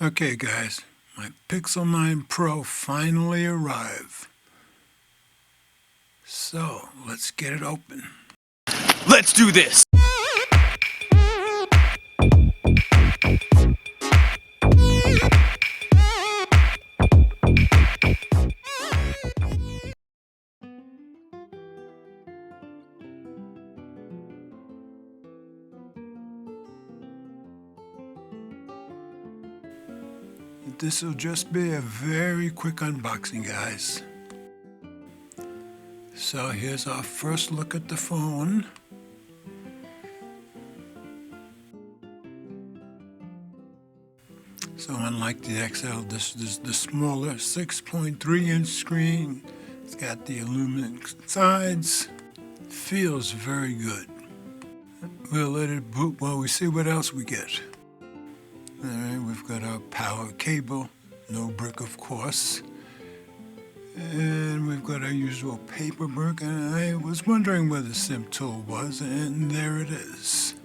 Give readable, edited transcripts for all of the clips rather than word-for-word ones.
Okay guys, my Pixel 9 Pro finally arrived. So, let's get it open. Let's do this! This will just be a very quick unboxing, guys. So here's our first look at the phone. So unlike the XL, this is the smaller 6.3-inch screen. It's got the aluminum sides. Feels very good. We'll let it boot while we see what else we get. Alright, we've got our power cable, no brick of course. And we've got our usual paperwork, and I was wondering where the SIM tool was, and there it is.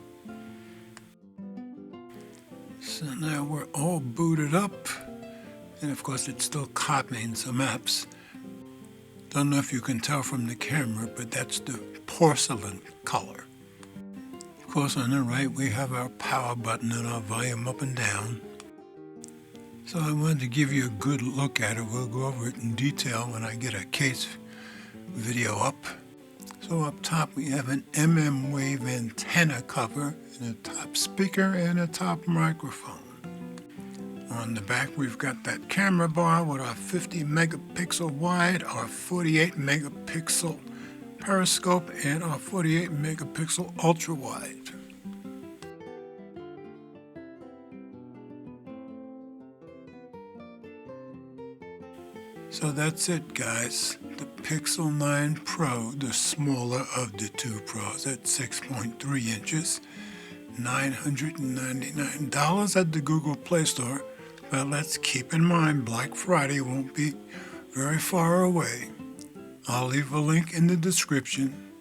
So now we're all booted up, and of course it's still copying some apps. Don't know if you can tell from the camera, but that's the porcelain color. Of course, on the right we have our power button and our volume up and down. So I wanted to give you a good look at it. We'll go over it in detail when I get a case video up. So up top we have an mmWave antenna cover, and a top speaker and a top microphone. On the back we've got that camera bar with our 50 megapixel wide, our 48 megapixel periscope, and our 48 megapixel ultra wide. So that's it, guys. The Pixel 9 Pro, the smaller of the two Pros at 6.3 inches, $999 at the Google Play Store. But let's keep in mind Black Friday won't be very far away. I'll leave a link in the description.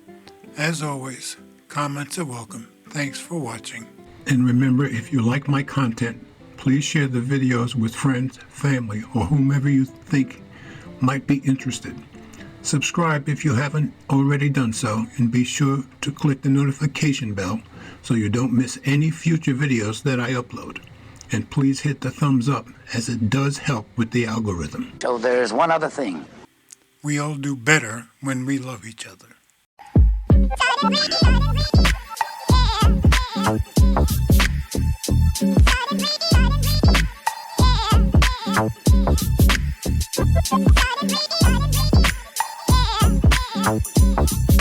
As always, comments are welcome. Thanks for watching. And remember, if you like my content, please share the videos with friends, family, or whomever you think might be interested. Subscribe if you haven't already done so, and be sure to click the notification bell so you don't miss any future videos that I upload. And please hit the thumbs up, as it does help with the algorithm. So there's one other thing. We all do better when we love each other. Yeah.